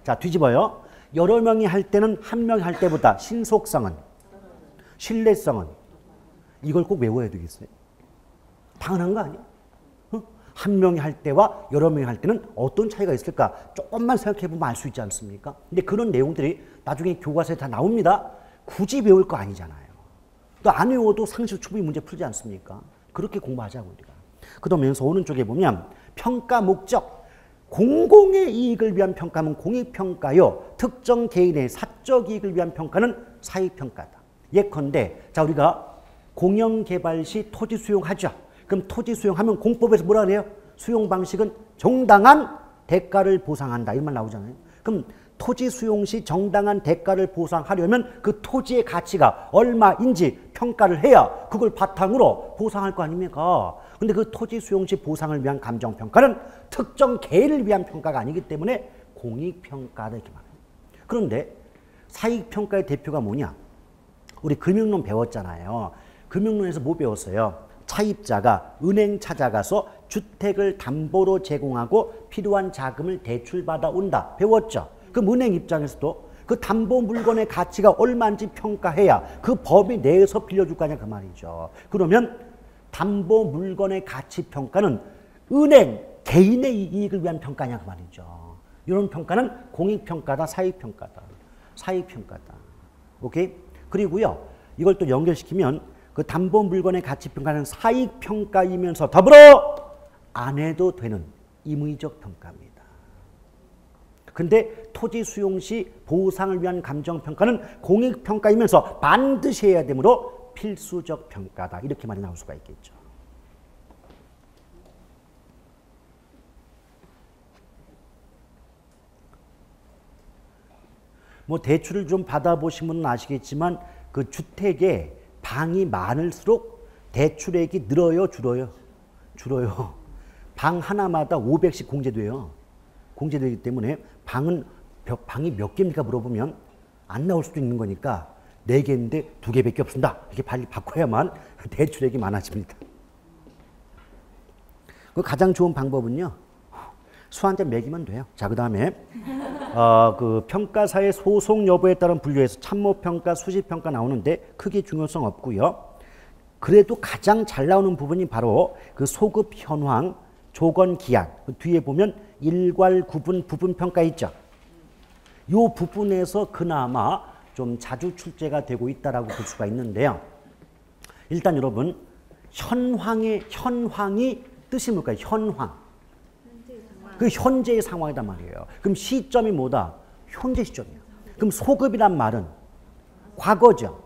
자, 뒤집어요. 여러 명이 할 때는 한 명이 할 때보다 신속성은, 신뢰성은, 이걸 꼭 외워야 되겠어요. 당연한 거 아니에요? 한 명이 할 때와 여러 명이 할 때는 어떤 차이가 있을까? 조금만 생각해 보면 알 수 있지 않습니까? 근데 그런 내용들이 나중에 교과서에 다 나옵니다. 굳이 외울 거 아니잖아요. 또 안 외워도 상식 충분히 문제 풀지 않습니까? 그렇게 공부하자고 우리가. 그러면서 오른쪽에 보면 평가 목적, 공공의 이익을 위한 평가는 공익평가요. 특정 개인의 사적 이익을 위한 평가는 사익평가다. 예컨대 자, 우리가 공영 개발 시 토지 수용하죠. 그럼 토지 수용하면 공법에서 뭐라 그래요? 수용 방식은 정당한 대가를 보상한다. 이런 말 나오잖아요. 그럼 토지 수용 시 정당한 대가를 보상하려면 그 토지의 가치가 얼마인지 평가를 해야 그걸 바탕으로 보상할 거 아닙니까? 근데 그 토지 수용 시 보상을 위한 감정평가는 특정 개를 위한 평가가 아니기 때문에 공익평가다 이렇게 말해요. 그런데 사익평가의 대표가 뭐냐? 우리 금융론 배웠잖아요. 금융론에서 뭐 배웠어요? 차입자가 은행 찾아가서 주택을 담보로 제공하고 필요한 자금을 대출받아 온다. 배웠죠? 그럼 은행 입장에서도 그 담보 물건의 가치가 얼마인지 평가해야 그 범위 내에서 빌려줄 거 아니야 그 말이죠. 그러면 담보 물건의 가치 평가는 은행 개인의 이익을 위한 평가냐 그 말이죠. 이런 평가는 공익평가다, 사익평가다. 사익평가다. 오케이? 그리고요, 이걸 또 연결시키면 그 담보 물건의 가치 평가는 사익평가이면서 더불어 안 해도 되는 임의적 평가입니다. 근데 토지 수용 시 보상을 위한 감정평가는 공익평가이면서 반드시 해야 되므로 필수적 평가다. 이렇게 말이 나올 수가 있겠죠. 뭐 대출을 좀 받아보신 분은 아시겠지만 그 주택에 방이 많을수록 대출액이 늘어요, 줄어요? 줄어요. 방 하나마다 500씩 공제돼요. 공제되기 때문에 방이 몇 개입니까 물어보면 안 나올 수도 있는 거니까 4개인데 2개밖에 없습니다. 이렇게 빨리 바꿔야만 대출액이 많아집니다. 그 가장 좋은 방법은요. 수 한 잔 먹이면 돼요. 자, 그 다음에 그 평가사의 소송 여부에 따른 분류에서 참모평가, 수시평가 나오는데 크게 중요성 없고요. 그래도 가장 잘 나오는 부분이 바로 그 소급 현황, 조건 기한. 그 뒤에 보면 일괄 구분, 부분평가 있죠. 이 부분에서 그나마 좀 자주 출제가 되고 있다라고 볼 수가 있는데요. 일단 여러분, 현황이 뜻이 뭘까요? 현황. 그 현재의 상황이란 말이에요. 그럼 시점이 뭐다? 현재 시점이에요. 그럼 소급이란 말은 과거죠.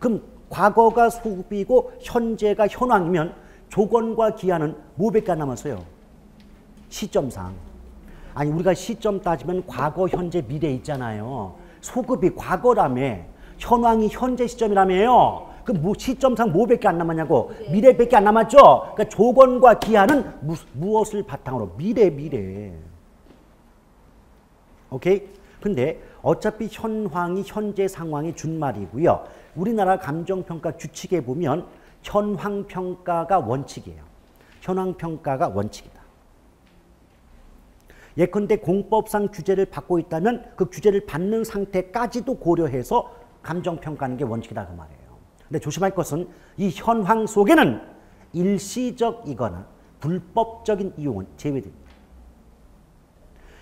그럼 과거가 소급이고 현재가 현황이면 조건과 기한은 뭐밖에 안 남았어요? 시점상. 아니 우리가 시점 따지면 과거, 현재, 미래 있잖아요. 소급이 과거라며 현황이 현재 시점이라며요. 그럼 시점상 뭐밖에 안 남았냐고? 미래밖에 안 남았죠? 그러니까 조건과 기한은 무엇을 바탕으로? 미래. 오케이? 근데 어차피 현황이 현재 상황이 준말이고요. 우리나라 감정평가 규칙에 보면 현황평가가 원칙이에요. 현황평가가 원칙이다. 예컨대 공법상 규제를 받고 있다면 그 규제를 받는 상태까지도 고려해서 감정평가하는 게 원칙이다 그 말이에요. 근데 조심할 것은 이 현황 속에는 일시적이거나 불법적인 이용은 제외됩니다.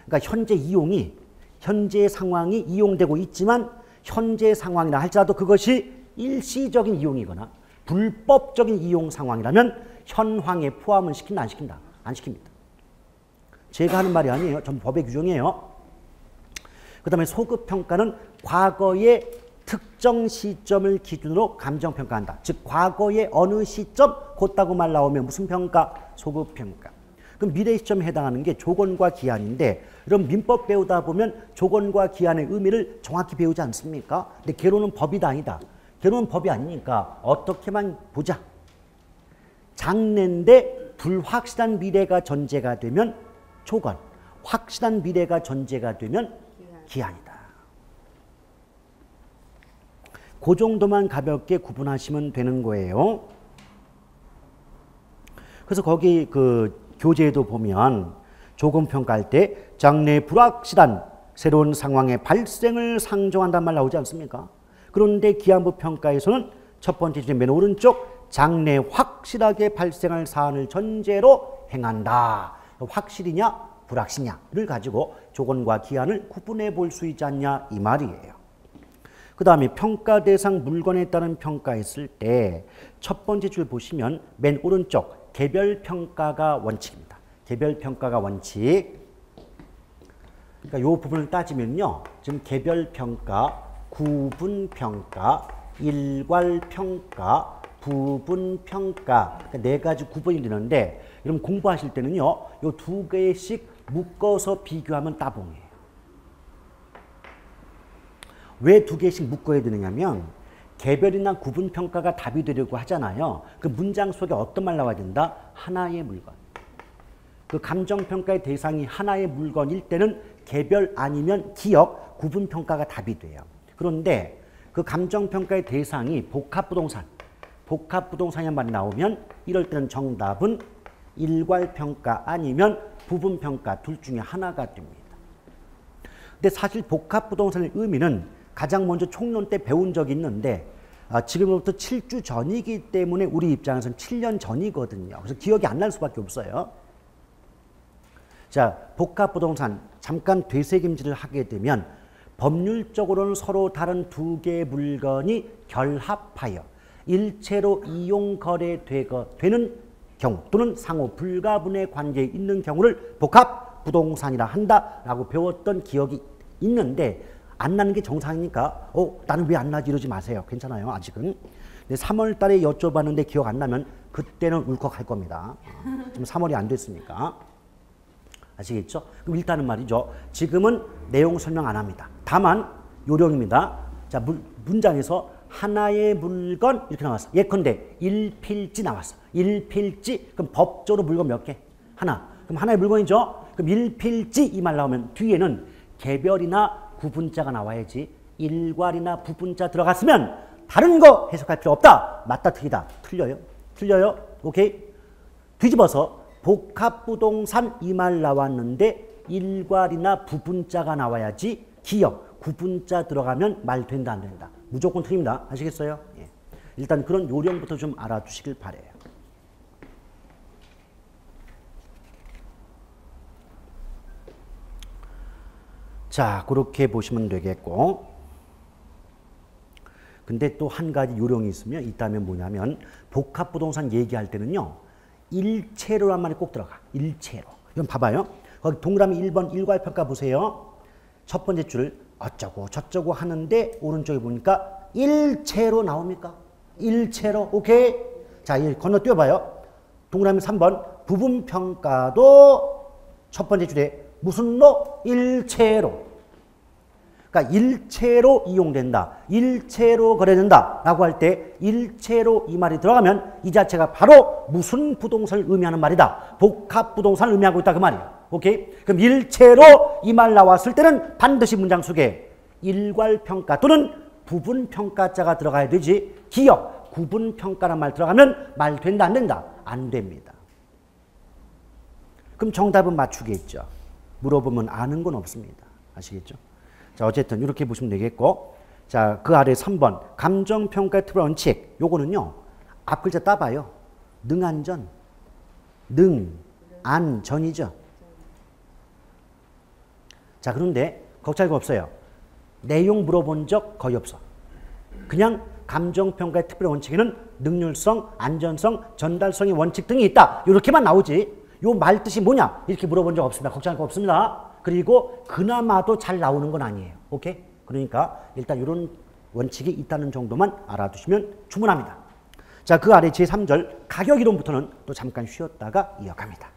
그러니까 현재 상황이 이용되고 있지만 현재 상황이라 할지라도 그것이 일시적인 이용이거나 불법적인 이용 상황이라면 현황에 포함은 시킨다 안 시킨다? 안 시킵니다. 제가 하는 말이 아니에요. 전부 법의 규정이에요. 그 다음에 소급평가는 과거의 특정 시점을 기준으로 감정평가한다. 즉 과거의 어느 시점 곧다고 말 나오면 무슨 평가? 소급평가. 그럼 미래 시점에 해당하는 게 조건과 기한인데 그럼 민법 배우다 보면 조건과 기한의 의미를 정확히 배우지 않습니까? 근데 개론은 법이다 아니다. 개론은 법이 아니니까 어떻게만 보자. 장래인데 불확실한 미래가 전제가 되면 조건, 확실한 미래가 전제가 되면 기한이다. 그 정도만 가볍게 구분하시면 되는 거예요. 그래서 거기 그 교재에도 보면 조건평가할 때 장래 불확실한 새로운 상황의 발생을 상정한단 말 나오지 않습니까? 그런데 기한부 평가에서는 첫 번째 줄의 맨 오른쪽 장래 확실하게 발생할 사안을 전제로 행한다. 확실이냐 불확실이냐를 가지고 조건과 기한을 구분해 볼 수 있지 않냐 이 말이에요. 그 다음에 평가 대상 물건에 따른 평가했을 때 첫 번째 줄 보시면 맨 오른쪽 개별평가가 원칙입니다. 개별평가가 원칙. 그러니까 이 부분을 따지면요. 지금 개별평가, 구분평가, 일괄평가, 부분평가. 그러니까 네 가지 구분이 되는데 여러분 공부하실 때는요. 요 두 개씩 묶어서 비교하면 따봉이에요. 왜 두 개씩 묶어야 되느냐면 개별이나 구분평가가 답이 되려고 하잖아요. 그 문장 속에 어떤 말 나와야 된다? 하나의 물건. 그 감정평가의 대상이 하나의 물건일 때는 개별 아니면 기억, 구분평가가 답이 돼요. 그런데 그 감정평가의 대상이 복합부동산, 복합부동산이란 말이 나오면 이럴 때는 정답은 일괄평가 아니면 부분평가 둘 중에 하나가 됩니다. 근데 사실 복합부동산의 의미는 가장 먼저 총론 때 배운 적이 있는데 지금부터 7주 전이기 때문에 우리 입장에서는 7년 전이거든요. 그래서 기억이 안 날 수밖에 없어요. 자, 복합부동산 잠깐 되새김질을 하게 되면 법률적으로는 서로 다른 두 개의 물건이 결합하여 일체로 이용 거래되는 경우 또는 상호 불가분의 관계에 있는 경우를 복합부동산이라 한다라고 배웠던 기억이 있는데 안 나는 게 정상이니까 나는 왜 안 나지 이러지 마세요. 괜찮아요. 아직은. 근데 3월 달에 여쭤봤는데 기억 안 나면 그때는 울컥할 겁니다. 지금 3월이 안 됐으니까. 아시겠죠? 그럼 일단은 말이죠. 지금은 내용 설명 안 합니다. 다만 요령입니다. 자, 문장에서 하나의 물건 이렇게 나왔어. 예컨대 일필지 나왔어. 일필지. 그럼 법적으로 물건 몇 개? 하나. 그럼 하나의 물건이죠. 그럼 일필지 이 말 나오면 뒤에는 개별이나 구분자가 나와야지. 일괄이나 부분자 들어갔으면 다른 거 해석할 필요 없다. 맞다 틀리다. 틀려요. 틀려요. 오케이. 뒤집어서 복합부동산 이 말 나왔는데 일괄이나 부분자가 나와야지. 기억, 구분자 들어가면 말 된다 안 된다. 무조건 틀립니다. 아시겠어요? 예. 일단 그런 요령부터 좀 알아두시길 바래요. 자, 그렇게 보시면 되겠고. 근데 또 한 가지 요령이 있다면 뭐냐면 복합부동산 얘기할 때는요. 일체로란 말이 꼭 들어가. 일체로. 이건 봐봐요. 거기 동그라미 1번 일괄평가 보세요. 첫 번째 줄 어쩌고 저쩌고 하는데 오른쪽에 보니까 일체로 나옵니까? 일체로. 오케이. 자, 건너뛰어봐요. 동그라미 3번 부분평가도 첫 번째 줄에 무슨 로? 일체로. 그러니까 일체로 이용된다. 일체로 거래된다. 라고 할 때 일체로 이 말이 들어가면 이 자체가 바로 무슨 부동산을 의미하는 말이다. 복합부동산을 의미하고 있다. 그 말이에요. 오케이? 그럼 일체로 이 말 나왔을 때는 반드시 문장 속에 일괄평가 또는 부분평가자가 들어가야 되지. 기억, 구분평가란 말 들어가면 말 된다 안 된다? 안 됩니다. 그럼 정답은 맞추겠죠. 물어보면 아는 건 없습니다. 아시겠죠? 자, 어쨌든 이렇게 보시면 되겠고. 자, 그 아래 3번 감정평가의 특별 원칙. 요거는요. 앞 글자 따봐요. 능안전. 능안전이죠. 자, 그런데 걱정할 거 없어요. 내용 물어본 적 거의 없어. 그냥 감정평가의 특별 원칙에는 능률성, 안전성, 전달성의 원칙 등이 있다. 이렇게만 나오지. 요 말 뜻이 뭐냐? 이렇게 물어본 적 없습니다. 걱정할 거 없습니다. 그리고 그나마도 잘 나오는 건 아니에요. 오케이? 그러니까 일단 이런 원칙이 있다는 정도만 알아두시면 충분합니다. 자, 그 아래 제3절 가격 이론부터는 또 잠깐 쉬었다가 이어갑니다.